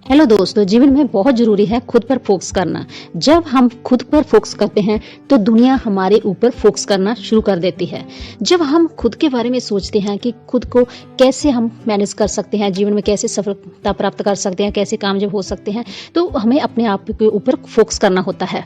Hello दोस्तों, जीवन में बहुत जरूरी है खुद पर फोकस करना। जब हम खुद पर फोकस करते हैं तो दुनिया हमारे ऊपर फोकस करना शुरू कर देती है। जब हम खुद के बारे में सोचते हैं कि खुद को कैसे हम मैनेज कर सकते हैं, जीवन में कैसे सफलता प्राप्त कर सकते हैं, कैसे कामयाब हो सकते हैं, तो हमें अपने आप के ऊपर फोकस करना होता है।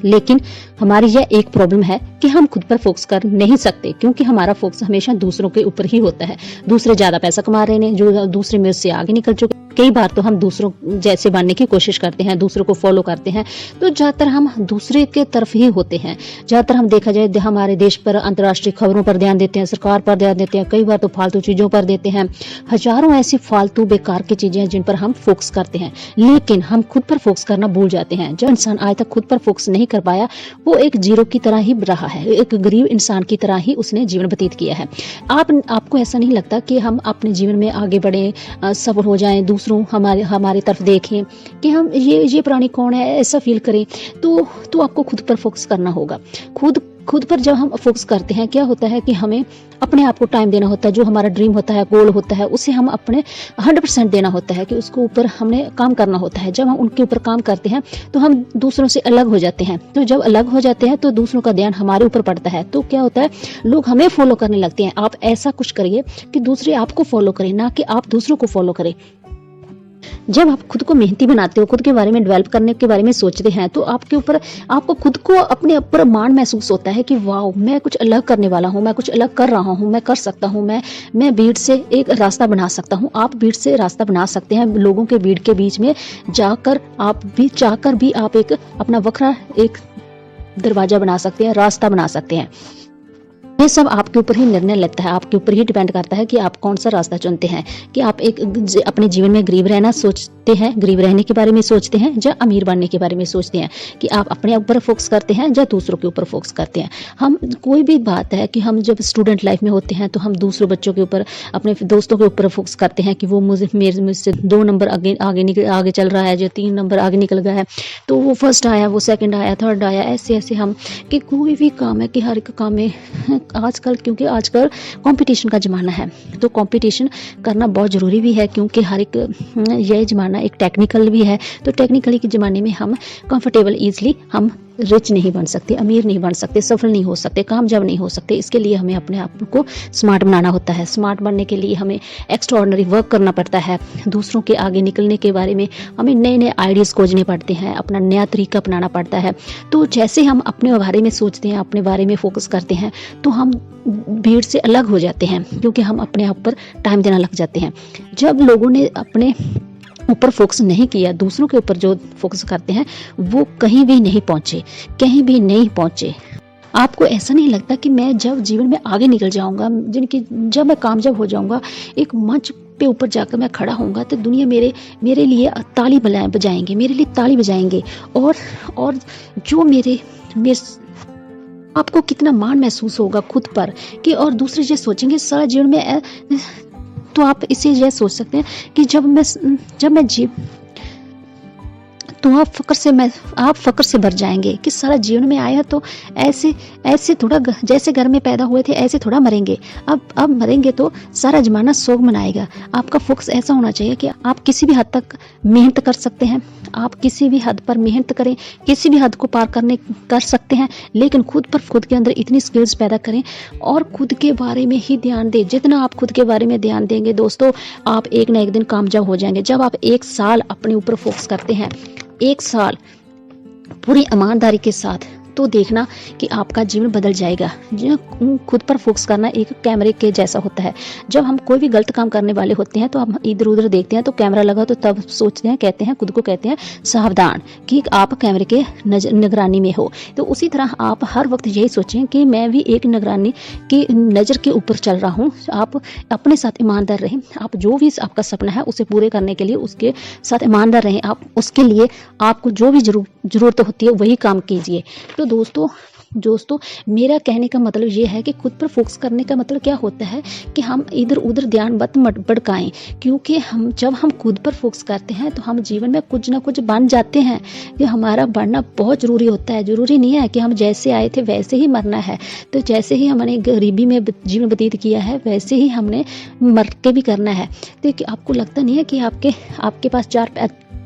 लेकिन हमारी यह एक प्रॉब्लम है कि हम खुद पर फोकस कर नहीं सकते, क्योंकि हमारा फोकस हमेशा दूसरों के ऊपर ही होता है। दूसरे ज्यादा पैसा कमा रहे हैं, जो दूसरे में से आगे निकल चुके। कई बार तो हम दूसरों जैसे बनने की कोशिश करते हैं, दूसरों को फॉलो करते हैं, तो ज्यादातर हम दूसरे के तरफ ही होते हैं। ज्यादातर हम देखा जाए हमारे देश पर अंतर्राष्ट्रीय खबरों पर ध्यान देते हैं, सरकार पर ध्यान देते हैं, कई बार तो फालतू चीजों पर देते हैं। हजारों ऐसी फालतू बेकार की चीजें हैं जिन पर हम फोकस करते हैं, लेकिन हम खुद पर फोकस करना भूल जाते हैं। जो इंसान आज तक खुद पर फोकस नहीं कर पाया वो एक जीरो की तरह ही रहा है, एक गरीब इंसान की तरह ही उसने जीवन व्यतीत किया है। आपको ऐसा नहीं लगता कि हम अपने जीवन में आगे बढ़े, सफल हो जाएं, दूसरों हमारे तरफ देखें कि हम ये प्राणी कौन है, ऐसा फील करें, तो आपको खुद पर फोकस करना होगा। खुद पर जब हम फोकस करते हैं, क्या होता है कि हमें अपने आप को टाइम देना होता है। जो हमारा ड्रीम होता है, गोल होता है, उसे हम अपने 100% देना होता है कि उसको ऊपर हमने काम करना होता है। जब हम उनके ऊपर काम करते हैं तो हम दूसरों से अलग हो जाते हैं। तो जब अलग हो जाते हैं तो दूसरों का ध्यान हमारे ऊपर पड़ता है। तो क्या होता है, लोग हमें फॉलो करने लगते हैं। आप ऐसा कुछ करिए कि दूसरे आपको फॉलो करें, ना कि आप दूसरों को फॉलो करें। जब आप खुद को मेहनती बनाते हो, खुद के बारे में डेवलप करने के बारे में सोचते हैं, तो आपको खुद को अपने ऊपर मान महसूस होता है कि वाह, मैं कुछ अलग करने वाला हूँ, मैं कुछ अलग कर रहा हूँ, मैं कर सकता हूँ, मैं भीड़ से एक रास्ता बना सकता हूँ। आप भीड़ से रास्ता बना सकते हैं। लोगों के भीड़ के बीच में जाकर आप भी चाहकर भी आप एक अपना वक्रा एक दरवाजा बना सकते हैं, रास्ता बना सकते हैं। ये सब आपके ऊपर ही निर्णय लेता है, आपके ऊपर ही डिपेंड करता है कि आप कौन सा रास्ता चुनते हैं। कि आप अपने जीवन में गरीब रहना सोचते हैं, गरीब रहने के बारे में सोचते हैं, या अमीर बनने के बारे में सोचते हैं। कि आप अपने ऊपर फोकस करते हैं या दूसरों के ऊपर फोकस करते हैं। हम कोई भी बात है कि हम जब स्टूडेंट लाइफ में होते हैं तो हम दूसरों बच्चों के ऊपर, अपने दोस्तों के ऊपर फोकस करते हैं कि वो मुझसे 2 नंबर आगे चल रहा है, जो 3 नंबर आगे निकल गया है, तो वो फर्स्ट आया, वो सेकंड आया, थर्ड आया। ऐसे हम कि कोई भी काम है कि हर एक काम में क्योंकि आजकल कंपटीशन का ज़माना है, तो कंपटीशन करना बहुत ज़रूरी भी है। क्योंकि हर एक यह ज़माना एक टेक्निकल भी है, तो टेक्निकली के ज़माने में हम कंफर्टेबल ईजिली हम रिच नहीं बन सकते, अमीर नहीं बन सकते, सफल नहीं हो सकते, कामयाब नहीं हो सकते। इसके लिए हमें अपने आप को स्मार्ट बनाना होता है। स्मार्ट बनने के लिए हमें एक्स्ट्राऑर्डिनरी वर्क करना पड़ता है। दूसरों के आगे निकलने के बारे में हमें नए नए आइडियाज़ खोजने पड़ते हैं, अपना नया तरीका अपनाना पड़ता है। तो जैसे हम अपने बारे में सोचते हैं, अपने बारे में फोकस करते हैं, तो हम भीड़ से अलग हो जाते हैं, क्योंकि हम अपने आप पर टाइम देना लग जाते हैं। जब लोगों ने अपने ऊपर फोकस नहीं किया, दूसरों के ऊपर जो फोकस करते हैं, वो कहीं भी नहीं पहुंचे। आपको ऐसा नहीं लगता कि मैं जब जीवन में आगे निकल जाऊंगा, जब मैं कामयाब हो जाऊंगा, एक मंच पे ऊपर जाकर मैं खड़ा होऊंगा, तो दुनिया मेरे लिए ताली बजाएंगे, मेरे लिए ताली बजाएंगे। और जो मेरे आपको कितना मान महसूस होगा खुद पर कि, और दूसरे ये सोचेंगे सारा जीवन में। तो आप इसे यह सोच सकते हैं कि जब मैं तो आप फक्र से भर जाएंगे कि सारा जीवन में आया तो ऐसे थोड़ा, जैसे घर में पैदा हुए थे ऐसे थोड़ा मरेंगे। अब मरेंगे तो सारा जमाना शोक मनाएगा। आपका फोकस ऐसा होना चाहिए कि आप किसी भी हद तक मेहनत कर सकते हैं, आप किसी भी हद पर मेहनत करें, किसी भी हद को पार कर सकते हैं, लेकिन खुद के अंदर इतनी स्किल्स पैदा करें और खुद के बारे में ही ध्यान दें। जितना आप खुद के बारे में ध्यान देंगे दोस्तों, आप एक ना एक दिन कामयाब हो जाएंगे। जब आप 1 साल अपने ऊपर फोकस करते हैं, 1 साल पूरी ईमानदारी के साथ, तो देखना कि आपका जीवन बदल जाएगा। खुद पर फोकस करना एक कैमरे के जैसा होता है। जब हम कोई भी गलत काम करने वाले होते हैं तो हम इधर उधर देखते हैं, तो कैमरा लगा तो तब सोचते हैं, खुद को कहते हैं सावधान, कि आप कैमरे के निगरानी में हो। तो उसी तरह आप हर वक्त यही सोचें कि मैं भी एक निगरानी की नज़र के ऊपर चल रहा हूँ। आप अपने साथ ईमानदार रहें। आप जो भी आपका सपना है उसे पूरे करने के लिए उसके साथ ईमानदार रहें। आप उसके लिए आपको जो भी जरूरत होती है वही काम कीजिए। तो दोस्तों मेरा कहने का मतलब ये है कि खुद पर फोकस करने का मतलब क्या होता है कि हम इधर उधर ध्यान मत भटकाएं। क्योंकि जब हम खुद पर फोकस करते हैं तो हम जीवन में कुछ ना कुछ बन जाते हैं। ये हमारा बढ़ना बहुत जरूरी होता है। जरूरी नहीं है कि हम जैसे आए थे वैसे ही मरना है। तो जैसे ही हमने गरीबी में जीवन व्यतीत किया है वैसे ही हमने मर के भी करना है। तो आपको लगता नहीं है कि आपके पास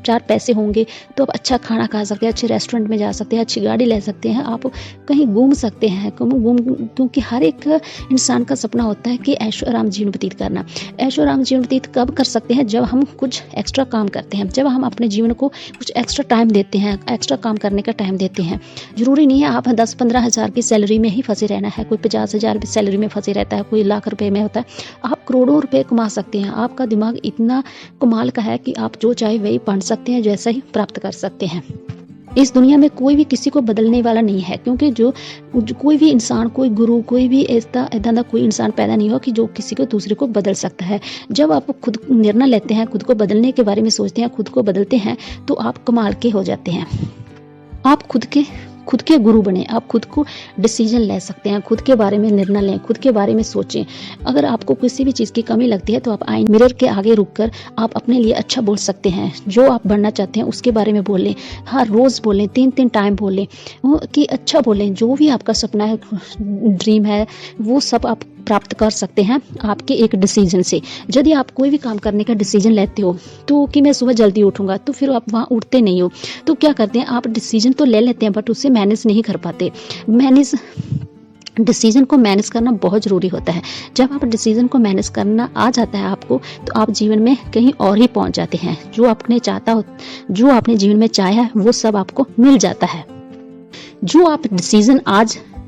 चार पैसे होंगे तो आप अच्छा खाना खा सकते हैं, अच्छे रेस्टोरेंट में जा सकते हैं, अच्छी गाड़ी ले सकते हैं, आप कहीं घूम सकते हैं, क्योंकि हर एक इंसान का सपना होता है कि ऐशो आराम जीवन व्यतीत करना। ऐशो आराम जीवन व्यतीत कब कर सकते हैं? जब हम कुछ एक्स्ट्रा काम करते हैं, जब हम अपने जीवन को कुछ एक्स्ट्रा टाइम देते हैं, एक्स्ट्रा काम करने का टाइम देते हैं। जरूरी नहीं है आप 10-15 हज़ार की सैलरी में ही फंसे रहना है, कोई 50 हज़ार की सैलरी में फंसे रहता है, कोई लाख रुपए में होता है। आप करोड़ों रुपए कमा सकते हैं। आपका दिमाग इतना कमाल का है कि आप जो चाहे वही पढ़ सकते हैं, जैसा ही प्राप्त कर सकते हैं। इस दुनिया में कोई भी किसी को बदलने वाला नहीं है, क्योंकि जो कोई भी इंसान, कोई गुरु, कोई भी ऐसा दा कोई इंसान पैदा नहीं हुआ कि जो किसी को दूसरे को बदल सकता है। जब आप खुद निर्णय लेते हैं, खुद को बदलने के बारे में सोचते हैं, खुद को बदलते हैं, तो आप कमाल के हो जाते हैं। आप खुद के गुरु बने, आप खुद को डिसीजन ले सकते हैं, खुद के बारे में निर्णय लें, खुद के बारे में सोचें। अगर आपको किसी भी चीज़ की कमी लगती है तो आप आईने मिरर के आगे रुककर आप अपने लिए अच्छा बोल सकते हैं। जो आप बनना चाहते हैं उसके बारे में बोलें, हर रोज़ बोलें, 3-3 टाइम बोलें कि अच्छा बोलें। जो भी आपका सपना है, ड्रीम है, वो सब आप प्राप्त कर सकते हैं आपके एक डिसीजन से। यदि आप कोई भी काम करने का डिसीजन लेते हो तो कि मैं सुबह जल्दी उठूंगा, तो फिर आप वहाँ उठते नहीं हो। तो क्या करते हैं, आप डिसीजन तो ले लेते हैं बट उससे मैनेज नहीं कर पाते। डिसीजन को मैनेज करना बहुत ज़रूरी होता है। जब आप डिसीजन को मैनेज करना आ जाता है आपको, तो आप जीवन में कहीं और ही पहुंच जाते हैं। जो आपने जीवन में चाहा है वो सब आपको मिल जाता है।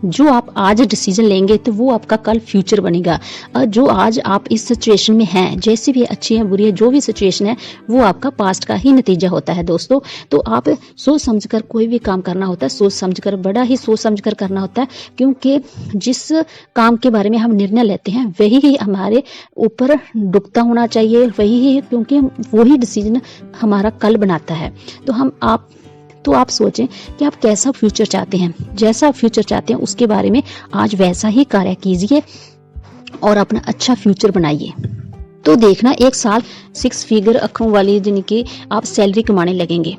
जो आप आज डिसीजन लेंगे तो वो आपका कल फ्यूचर बनेगा। और जो आज आप इस सिचुएशन में हैं, जैसी भी अच्छी है बुरी है, जो भी सिचुएशन है, वो आपका पास्ट का ही नतीजा होता है दोस्तों। तो आप सोच समझकर कोई भी काम करना होता है, सोच समझकर, बड़ा ही सोच समझकर करना होता है, क्योंकि जिस काम के बारे में हम निर्णय लेते हैं वही ही हमारे ऊपर डुकता होना चाहिए, वही ही, क्योंकि वही डिसीजन हमारा कल बनाता है। तो आप सोचें कि आप कैसा फ्यूचर चाहते हैं। जैसा आप फ्यूचर चाहते हैं उसके बारे में आज वैसा ही कार्य कीजिए और अपना अच्छा फ्यूचर बनाइए। तो देखना, 1 साल 6 फिगर अखरों वाली जिनकी आप सैलरी कमाने लगेंगे।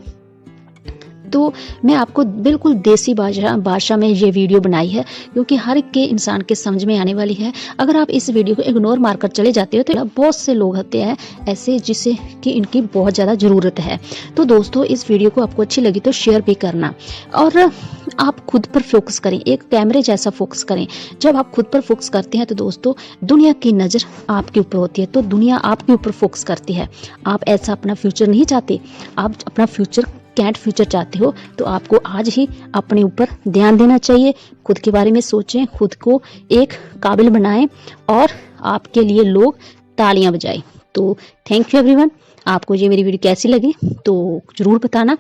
तो मैं आपको बिल्कुल देसी भाषा में ये वीडियो बनाई है, क्योंकि हर एक के इंसान के समझ में आने वाली है। अगर आप इस वीडियो को इग्नोर मारकर चले जाते हो तो बहुत से लोग होते हैं ऐसे जिसे कि इनकी बहुत ज़्यादा ज़रूरत है। तो दोस्तों, इस वीडियो को आपको अच्छी लगी तो शेयर भी करना, और आप खुद पर फोकस करें, एक कैमरे जैसा फोकस करें। जब आप खुद पर फोकस करते हैं तो दोस्तों दुनिया की नज़र आपके ऊपर होती है, तो दुनिया आपके ऊपर फोकस करती है। आप ऐसा अपना फ्यूचर नहीं चाहते, आप अपना फ्यूचर चाहते हो, तो आपको आज ही अपने ऊपर ध्यान देना चाहिए। खुद के बारे में सोचें, खुद को एक काबिल बनाएं और आपके लिए लोग तालियां बजाएं। तो थैंक यू एवरीवन। आपको ये मेरी वीडियो कैसी लगी तो जरूर बताना।